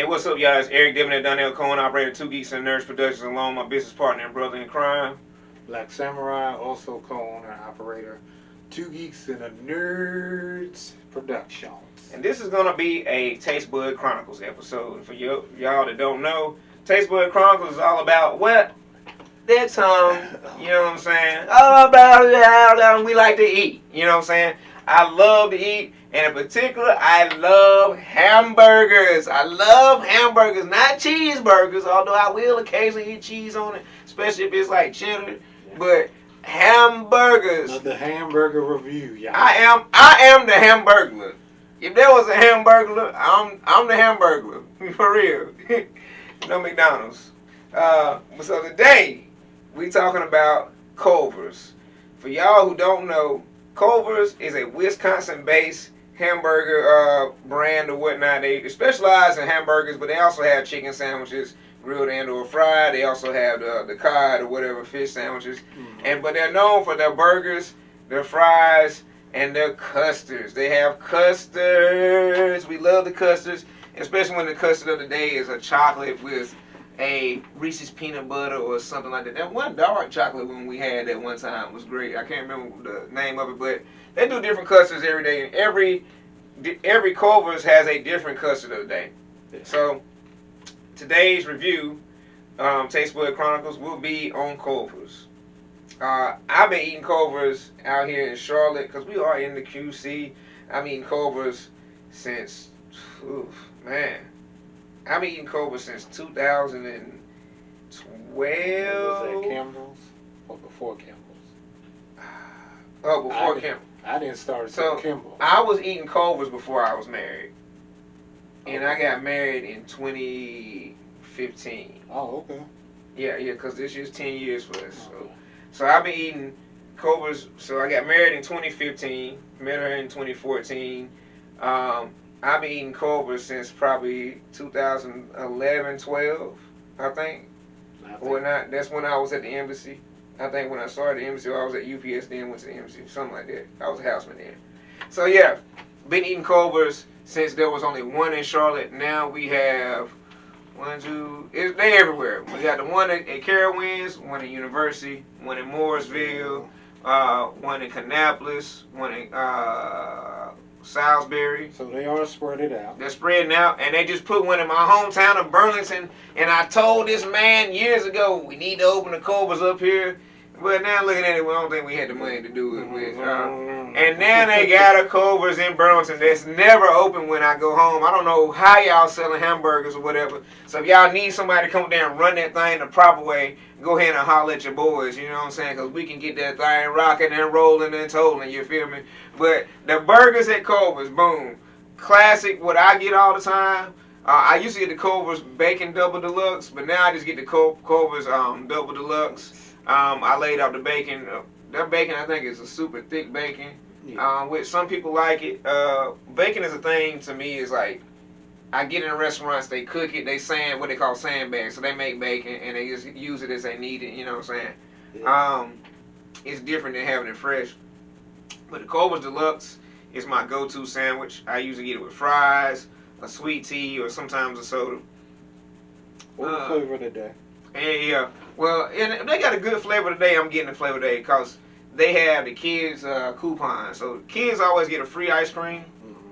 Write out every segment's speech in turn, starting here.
what's up, y'all? It's Eric Debonair, Donnell, co-operator, 2 Geeks and Nerds Productions, along my business partner and brother in crime. Black Samurai, also co-owner and operator, 2 Geeks and a Nerds Productions. And this is going to be a Taste Buds Chronicles episode. For y'all that don't know, Taste Buds Chronicles is all about what? That tongue, you know what I'm saying? All about how we like to eat, you know what I'm saying? I love to eat, and in particular, I love hamburgers. I love hamburgers, not cheeseburgers, although I will occasionally eat cheese on it, especially if it's like cheddar. But hamburgers. Another hamburger review, y'all. I am the hamburglar. If there was a hamburglar, I'm the hamburglar. For real. No McDonald's. So today, we talking about Culver's. For y'all who don't know, Culver's is a Wisconsin-based hamburger brand or whatnot. They specialize in hamburgers, but they also have chicken sandwiches, grilled and or fried. They also have the cod or whatever fish sandwiches. But they're known for their burgers, their fries, and their custards. They have custards. We love the custards, especially when the custard of the day is a chocolate with a Reese's peanut butter or something like that. That one dark chocolate one we had that one time was great. I can't remember the name of it, but they do different custards every day. And every Culver's has a different custard of the day. So today's review, Taste Buds Chronicles, will be on Culver's. I've been eating Culver's out here in Charlotte because we are in the QC. I've been eating Culver's since, I've been eating Culver's since 2012. Was that Campbell's or before Campbell's? Oh, before Campbell's. I didn't start at Campbell's. I was eating Culver's before I was married. And I got married in 2015. Oh, okay. Yeah, because this year's 10 years for us. Okay. So I've been eating Culver's. So I got married in 2015, met her in 2014. I've been eating Culver's since probably 2011, 12, I think. Or not. That's when I was at the embassy. I think when I started the embassy, I was at UPS then, went to the embassy, something like that. I was a houseman then. So yeah, been eating Culver's since there was only one in Charlotte. Now we have they everywhere. We got the one at Carowinds, one at University, one in Mooresville, one in Kannapolis, one in Salisbury. So they are spread out. They're spreading out, and they just put one in my hometown of Burlington. And I told this man years ago, we need to open the Culver's up here. But now looking at it, we don't think we had the money to do it with. And now they got a Culver's in Burlington that's never open when I go home. I don't know how y'all selling hamburgers or whatever. So if y'all need somebody to come down and run that thing the proper way, go ahead and holler at your boys, you know what I'm saying? Because we can get that thing rocking and rolling and tolling, you feel me? But the burgers at Culver's, boom. Classic, what I get all the time. I used to get the Culver's Bacon Double Deluxe, but now I just get the Culver's Double Deluxe. I laid out the bacon. Their bacon, I think, is a super thick bacon. Yeah. Which some people like it. Bacon is a thing to me. Is like I get in restaurants, they cook it, they what they call sandbags. So they make bacon and they just use it as they need it. You know what I'm saying? Yeah. It's different than having it fresh. But the Culver's Deluxe is my go-to sandwich. I usually get it with fries, a sweet tea, or sometimes a soda. What flavor today? Yeah. Well, and if they got a good flavor today, I'm getting the flavor today because they have the kids' coupon. So kids always get a free ice cream. Mm-hmm.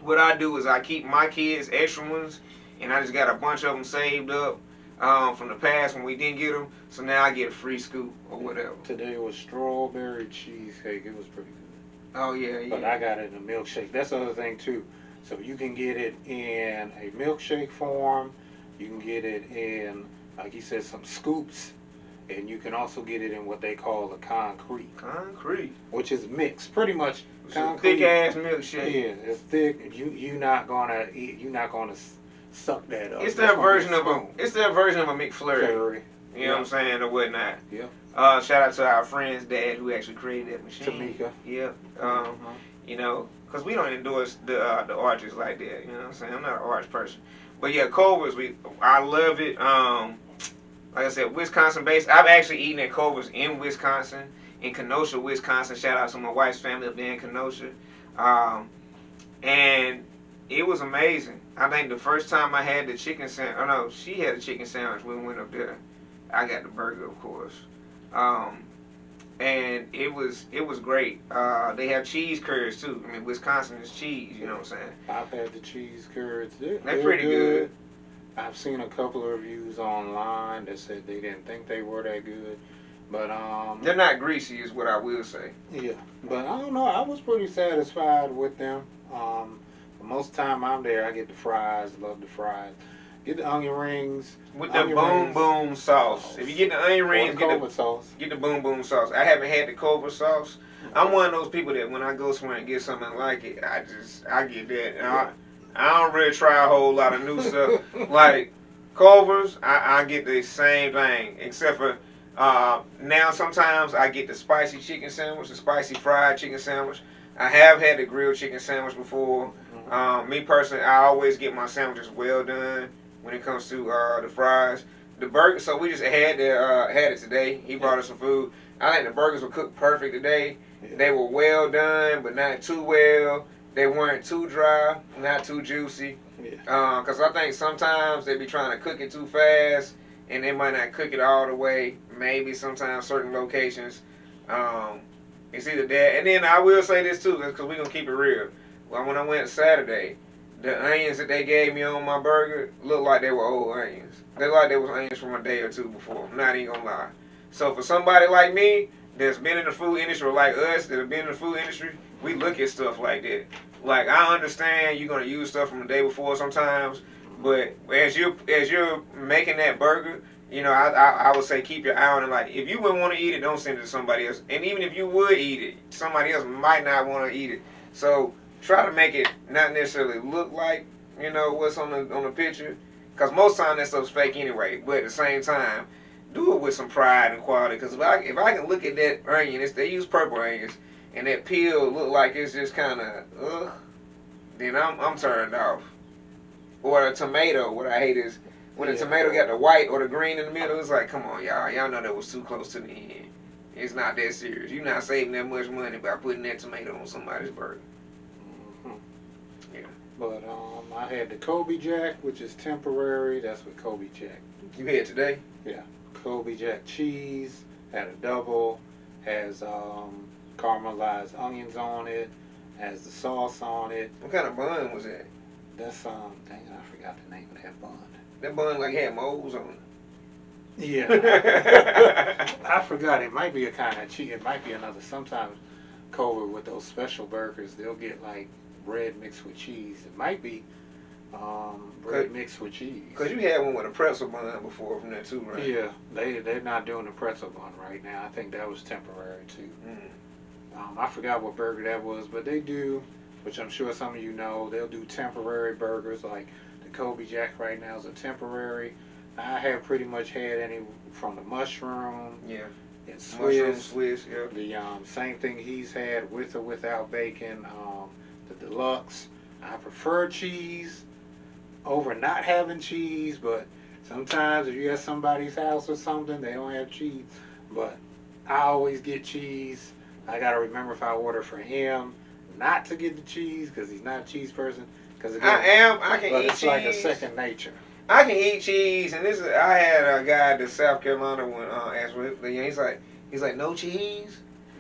What I do is I keep my kids' extra ones, and I just got a bunch of them saved up from the past when we didn't get them. So now I get a free scoop or whatever. Today was strawberry cheesecake. It was pretty good. Oh, yeah. But I got it in a milkshake. That's the other thing, too. So you can get it in a milkshake form. You can get it in, like you said, some scoops. And you can also get it in what they call a concrete. Concrete. Which is mixed. Pretty much it's concrete. Thick ass milkshake. Yeah, it's thick. You're not gonna suck that up. It's their version of a McFlurry. You know what I'm saying, or whatnot. Yeah. Shout out to our friend's dad who actually created that machine. Tamika. Yeah. You know, because we don't endorse the arches like that. You know what I'm saying? I'm not an arch person. But yeah, Culver's, I love it. Like I said, Wisconsin based. I've actually eaten at Culver's in Wisconsin, in Kenosha, Wisconsin. Shout out to my wife's family up there in Kenosha. And It was amazing. I think the first time I had the chicken sandwich, oh no, she had a chicken sandwich when we went up there. I got the burger, of course. And it was great. They have cheese curds too. I mean, Wisconsin is cheese. You know what I'm saying? I've had the cheese curds. They're pretty good. I've seen a couple of reviews online that said they didn't think they were that good, but they're not greasy, is what I will say. Yeah, but I don't know. I was pretty satisfied with them. Most of the time I'm there, I get the fries. Love the fries. Get the onion rings with the boom sauce. If you get the onion rings, get the sauce. Get the boom sauce. I haven't had the Culver sauce. I'm one of those people that when I go somewhere and get something like it, I get that. And I don't really try a whole lot of new stuff. Like Culver's, I get the same thing, except for now sometimes I get the spicy chicken sandwich, the spicy fried chicken sandwich. I have had the grilled chicken sandwich before. Me personally, I always get my sandwiches well done when it comes to the fries. The burger, so we just had it today. He brought us some food. I think the burgers were cooked perfect today. Yeah. They were well done, but not too well. They weren't too dry, not too juicy. Because I think sometimes they be trying to cook it too fast, and they might not cook it all the way. Maybe sometimes certain locations. It's either that, and then I will say this too, because we're going to keep it real. Well, when I went Saturday, the onions that they gave me on my burger looked like they were old onions. They looked like they was onions from a day or two before. I'm not even going to lie. So for somebody like me that's been in the food industry, or like us that have been in the food industry, we look at stuff like that. Like, I understand you're going to use stuff from the day before sometimes, but as you're making that burger, you know, I would say keep your eye on it. Like, if you wouldn't want to eat it, don't send it to somebody else. And even if you would eat it, somebody else might not want to eat it. So try to make it not necessarily look like, you know, what's on the picture. Because most times that stuff's fake anyway. But at the same time, do it with some pride and quality. Because if I can look at that onion, they use purple onions, and that peel look like it's just kind of, ugh, then I'm turned off. Or a tomato, what I hate is, when the tomato got the white or the green in the middle, it's like, come on, y'all. Y'all know that was too close to the end. It's not that serious. You're not saving that much money by putting that tomato on somebody's burger. Yeah. But I had the Kobe Jack, which is temporary. That's what Kobe Jack. You had today? Yeah. Kobe Jack cheese. Had a double. Has caramelized onions on it. Has the sauce on it. What kind of bun was that? That's dang, I forgot the name of that bun. That bun like had moles on it. Yeah. I forgot. It might be a kind of cheese. It might be another. Sometimes Culver with those special burgers, they'll get like bread mixed with cheese. It might be bread mixed with cheese. Because you had one with a pretzel bun before from there too, right? Yeah. They're not doing the pretzel bun right now. I think that was temporary too. I forgot what burger that was, but they do, which I'm sure some of you know, they'll do temporary burgers. Like the Kobe Jack right now is a temporary. I have pretty much had any from the mushroom. Yeah. And Swiss, yeah. The same thing he's had with or without bacon. The deluxe. I prefer cheese over not having cheese, but sometimes if you're at somebody's house or something, they don't have cheese. But I always get cheese. I gotta remember if I order for him not to get the cheese because he's not a cheese person. Cause again, I can eat cheese. It's like a second nature. I can eat cheese, and I had a guy at South Carolina when asked me, he's like, no cheese,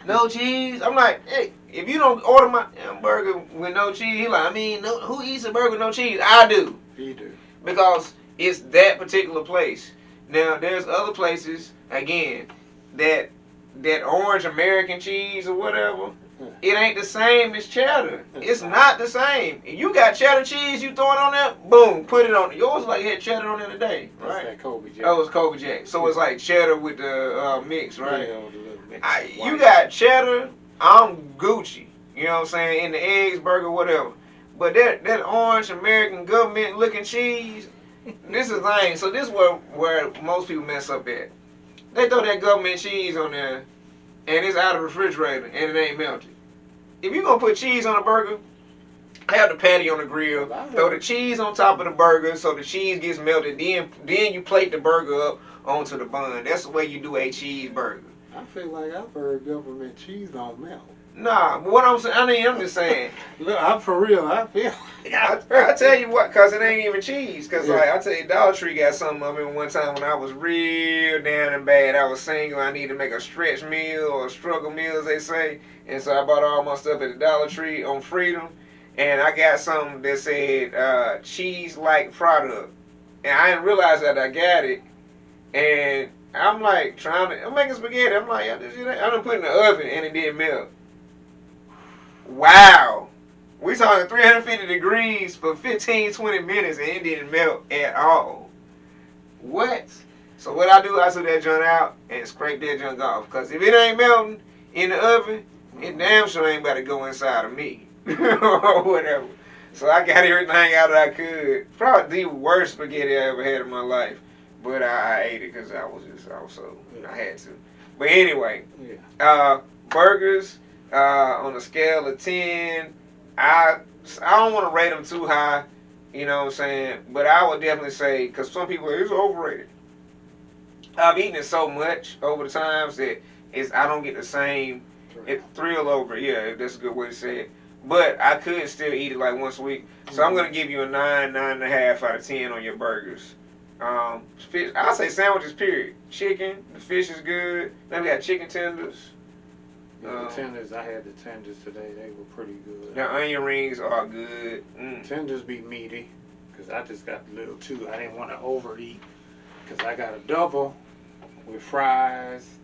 no cheese. I'm like, hey, if you don't order my burger with no cheese, he like, who eats a burger with no cheese? I do. You do. Because it's that particular place. Now there's other places again that orange American cheese or whatever. It ain't the same as cheddar. It's not the same. If you got cheddar cheese, you throw it on there, boom, put it on. Yours like had cheddar on there today, right? That's that Kobe Jack. Oh, it's Kobe Jack. So it's like cheddar with the mix, right? Yeah, with the little mix. You got cheddar, I'm Gucci. You know what I'm saying? In the eggs, burger, whatever. But that orange American government looking cheese, this is the thing. So this is where most people mess up at. They throw that government cheese on there, and it's out of the refrigerator, and it ain't melted. If you're going to put cheese on a burger, have the patty on the grill, throw the cheese on top of the burger so the cheese gets melted, then you plate the burger up onto the bun. That's the way you do a cheeseburger. I feel like I've heard government cheese don't melt. Nah, but what I'm saying, I'm just saying. Look, I'm for real. I feel. I tell you what, cause it ain't even cheese. Cause Yeah. like I tell you, Dollar Tree got something of it one time when I was real down and bad. I was single. I needed to make a stretch meal or a struggle meal, as they say. And so I bought all my stuff at the Dollar Tree on Freedom, and I got something that said cheese-like product, and I didn't realize that I got it. And I'm like I'm making spaghetti. I'm like, I done put it in the oven and it didn't melt. Wow. We talking 350 degrees for 15, 20 minutes and it didn't melt at all. What? So what I do, I took that junk out and scrape that junk off. Because if it ain't melting in the oven, it damn sure ain't about to go inside of me. Or whatever. So I got everything out that I could. Probably the worst spaghetti I ever had in my life. But I ate it because I had to. But anyway, burgers on a scale of 10, I don't want to rate them too high, you know what I'm saying? But I would definitely say, because some people, it's overrated. I've eaten it so much over the times that I don't get the same thrill over it. Yeah, that's a good way to say it. But I could still eat it like once a week. So I'm going to give you a 9.5 out of 10 on your burgers. Fish, I'll say sandwiches, period. Chicken, the fish is good. Then we got chicken tenders. Yeah, the tenders, I had the tenders today. They were pretty good. The onion rings are good. Tenders be meaty, because I just got a little too. I didn't want to overeat, because I got a double with fries,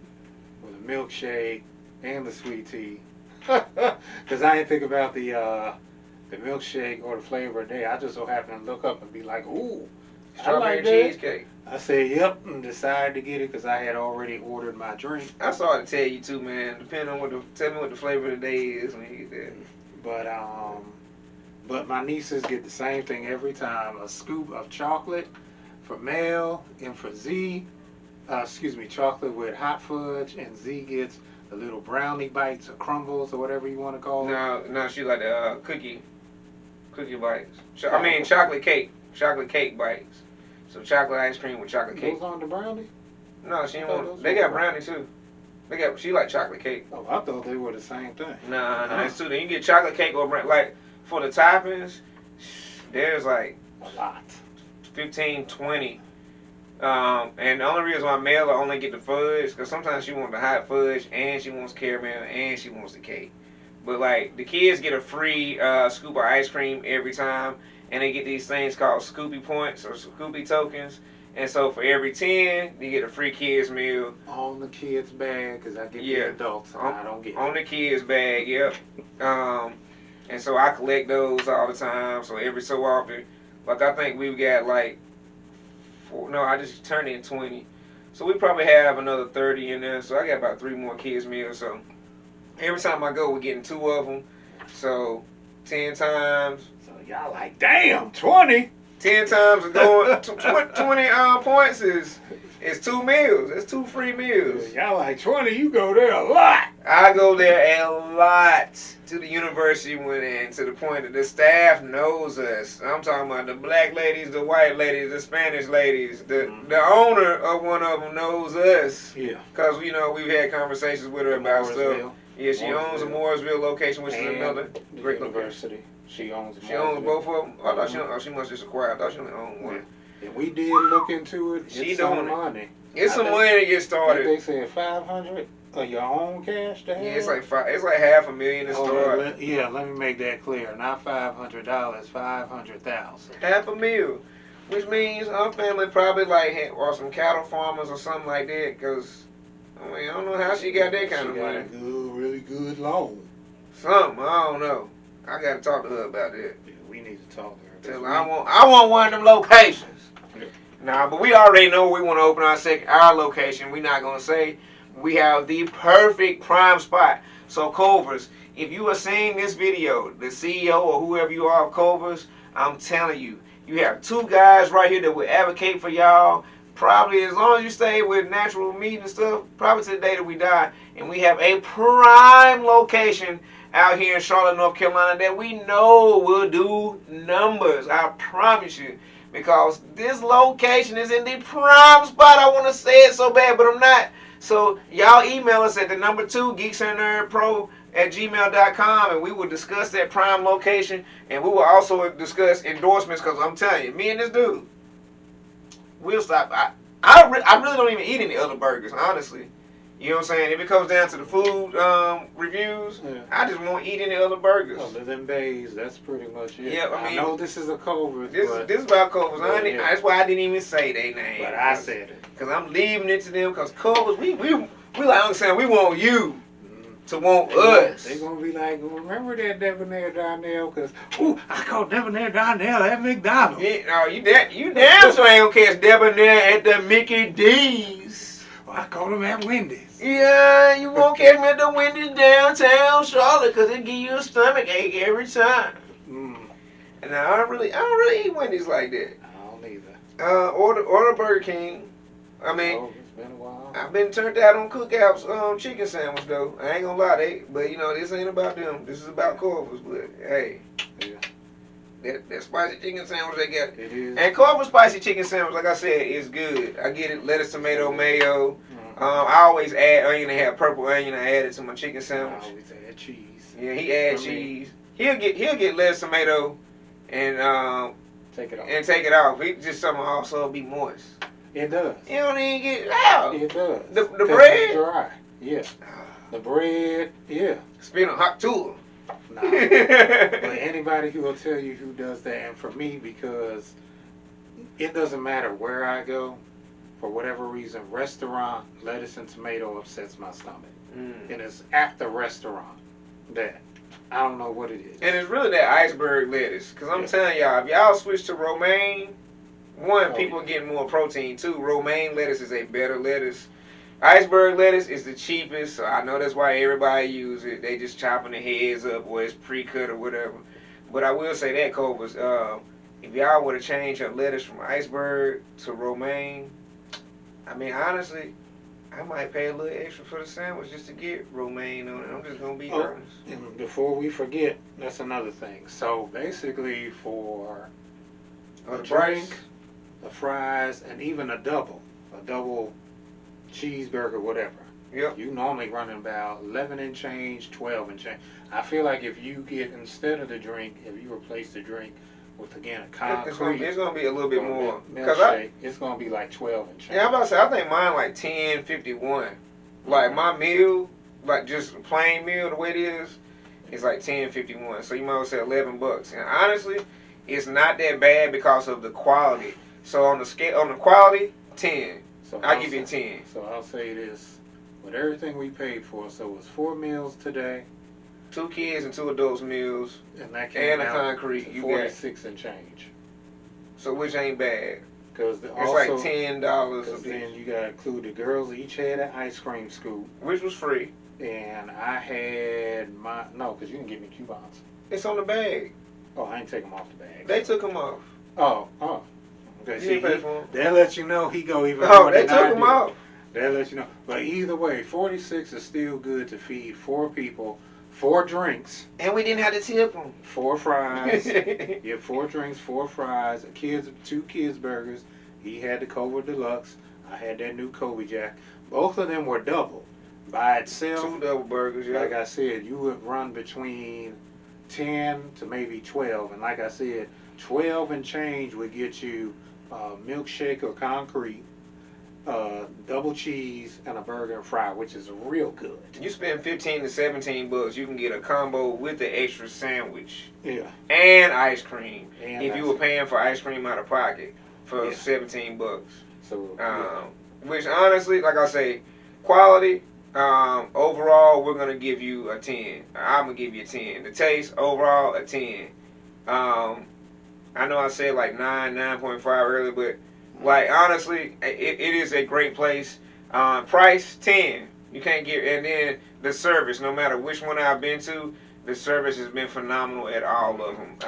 with a milkshake, and the sweet tea. Because I didn't think about the milkshake or the flavor of the day. I just so happened to look up and be like, ooh, strawberry cheesecake. I said, yep, and decided to get it because I had already ordered my drink. I started to tell you too, man. Depending on tell me what the flavor of the day is when you get that. But my nieces get the same thing every time: a scoop of chocolate for Mel, and for Z, chocolate with hot fudge, and Z gets the little brownie bites or crumbles or whatever you want to call it. No, she like the cookie bites. Chocolate cake bites. So chocolate ice cream with chocolate cake. Goes on the brownie? No, she didn't want. They got brownie too. She like chocolate cake. Oh, I thought they were the same thing. Nah, it's two. Then you get chocolate cake or brownie. Like for the toppings, there's like a lot, 15, 20. And the only reason why Mel will only get the fudge, because sometimes she wants the hot fudge and she wants caramel and she wants the cake. But like the kids get a free scoop of ice cream every time. And they get these things called Scoopy points or Scoopy tokens. And so for every 10, you get a free kids meal. On the kids' bag, because I get the adults, and I don't get on the kids' bag, yep. And so I collect those all the time. So every so often, like I think we've got like, I just turned in 20. So we probably have another 30 in there. So I got about 3 more kids meals. So every time I go, we're getting 2 of them. So 10 times. Y'all like, damn, 20? 10 times is going, 20 points is 2 meals. It's 2 free meals. Y'all like 20, you go there a lot. I go there a lot to the university and to the point that the staff knows us. I'm talking about the black ladies, the white ladies, the Spanish ladies. The owner of one of them knows us. Yeah. Because, we've had conversations with her about stuff. Yeah, she owns a Mooresville location, which is another great university. She owns both of them? I thought she must just acquire. I thought she only owned one. And we did look into it. She doing money. It's some money to get started. They said $500 of your own cash to have. Yeah, it's like $500,000 to start. Let me make that clear. Not $500, $500,000. $500,000, which means our family probably or some cattle farmers or something like that. Cause I don't know how she got that kind of money. She got a really good loan. Something, I don't know. I gotta talk to her about that. Yeah, we need to talk to her. Tell her I want one of them locations. Yeah. Nah, but we already know we want to open our location. We're not gonna say. We have the perfect prime spot. So Culver's, if you are seeing this video, the CEO or whoever you are of Culver's, I'm telling you, you have 2 guys right here that will advocate for y'all. Probably as long as you stay with natural meat and stuff, probably to the day that we die. And we have a prime location out here in Charlotte, North Carolina that we know will do numbers. I promise you. Because this location is in the prime spot. I want to say it so bad, but I'm not. So y'all email us at the number 2 geeksandnerdpro prime@gmail.com, and we will discuss that prime location, and we will also discuss endorsements, because I'm telling you, me and this dude, we'll stop. I really don't even eat any other burgers, honestly. You know what I'm saying? If it comes down to the food reviews, I just won't eat any other burgers. Other than Bays, that's pretty much it. Yeah, I know this is a Culver. This is about Culver's. That's why I didn't even say their name. But I said it. Because I'm leaving it to them, because Culver's, we like understand, we want you to want us. They gonna be like, remember that Debonair Donnell? Because I call Debonair Donnell at McDonald's. Yeah, you damn sure ain't gonna catch Debonair at the Mickey D's. I call them at Wendy's. Yeah, you won't catch me at the Wendy's downtown Charlotte, because it give you a stomach ache every time. And I don't really eat Wendy's like that. I don't either. Order Burger King. I mean, it's been a while. I've been turned out on Cookout's chicken sandwich though. I ain't gonna lie, but you know, this ain't about them. This is about Culver's. But hey, that spicy chicken sandwich they got. It is. And Culver's spicy chicken sandwich, like I said, is good. I get it, lettuce, tomato, mayo. I always add onion. They have purple onion. I add it to my chicken sandwich. I always add cheese. Yeah, he add cheese. He'll get lettuce, tomato, and take it off. And take it off. It just something also be moist. It does. You don't even get out. It does. The bread? It's dry. Yeah. The bread, yeah. Spin a hot tool. Nah. But anybody who will tell you who does that, and for me, because it doesn't matter where I go, for whatever reason, restaurant, lettuce and tomato upsets my stomach. And it's at the restaurant that I don't know what it is. And it's really that iceberg lettuce. Because I'm telling y'all, if y'all switch to romaine, people are getting more protein too. Romaine lettuce is a better lettuce. Iceberg lettuce is the cheapest, so I know that's why everybody use it. They just chopping the heads up, or it's pre-cut or whatever. But I will say that, Culver's, if y'all were to change your lettuce from iceberg to romaine, I mean, honestly, I might pay a little extra for the sandwich just to get romaine on it. I'm just going to be honest. And before we forget, that's another thing. So basically for the drink, the fries, and even a double cheeseburger, whatever. Yep. You normally running about 11 and change, 12 and change. I feel like if you get, instead of the drink, if you replace the drink with, again, a concrete, it's gonna be a little bit more. Milkshake, it's gonna be like 12 and change. Yeah, I'm about to say, I think mine like 10.51. Like my meal, like just plain meal, the way it is like 10.51. So you might as well say $11. And honestly, it's not that bad because of the quality. So on the scale, on the quality, 10. So I'll give you 10. So I'll say this: with everything we paid for, so it was 4 meals today. 2 kids and 2 adults meals, and that came and a out concrete. You 46 and change. So which ain't bad. Because it's like $10. Because then you got to include the girls each had an ice cream scoop, which was free. And I had because you didn't give me coupons. It's on the bag. Oh, I ain't take them off the bag. They took them off. Oh. Okay, see, that lets you know he go even more than they took them off. That lets you know. But either way, 46 is still good to feed 4 people, 4 drinks. And we didn't have to tip them. 4 fries. You have 4 drinks, 4 fries, 2 kids burgers. He had the Culver Deluxe. I had that new Kobe Jack. Both of them were double. By itself, 2 double burgers, yeah. Like I said, you would run between 10 to maybe 12. And like I said, 12 and change would get you milkshake or concrete, double cheese, and a burger and fry, which is real good. You spend $15 to $17, you can get a combo with the extra sandwich. Yeah. And ice cream. And if you were paying for ice cream out of pocket for $17. So, which honestly, like I say, quality, overall, we're going to give you a 10. I'm going to give you a 10. The taste, overall, a 10. I know I said like 9.5 earlier, but like honestly, it is a great place. Price 10. You can't get, and then the service. No matter which one I've been to, the service has been phenomenal at all of them.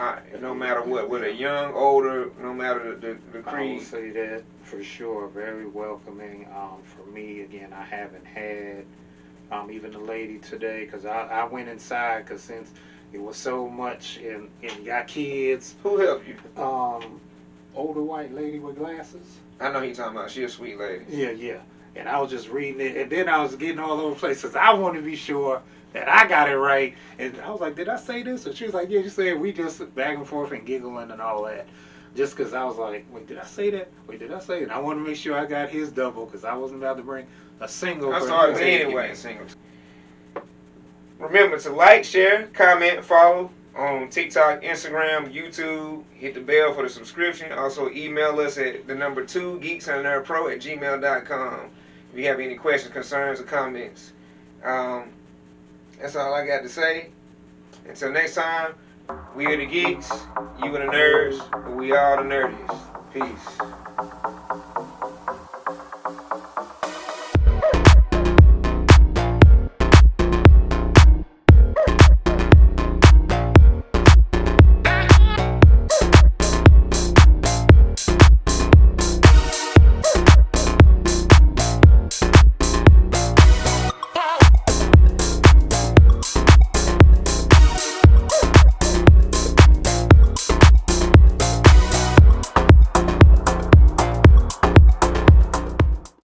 No matter what, whether young, older, no matter the creed. I will say that for sure. Very welcoming. For me, again, I haven't had even the lady today because I went inside because since it was so much and got kids. Who helped you? Older white lady with glasses. I know who you're talking about. She a sweet lady. Yeah. And I was just reading it, and then I was getting all over the place because I wanted to be sure that I got it right. And I was like, did I say this? And she was like, yeah, you said. We just back and forth and giggling and all that. Just because I was like, wait, did I say that? Wait, did I say it? And I wanted to make sure I got his double because I wasn't about to bring a single. I started anyway. Remember to like, share, comment, follow on TikTok, Instagram, YouTube. Hit the bell for the subscription. Also email us at the number 2 geeksandnerdpro@gmail.com if you have any questions, concerns, or comments. That's all I got to say. Until next time, we are the geeks, you are the nerds, but we are the nerdiest. Peace.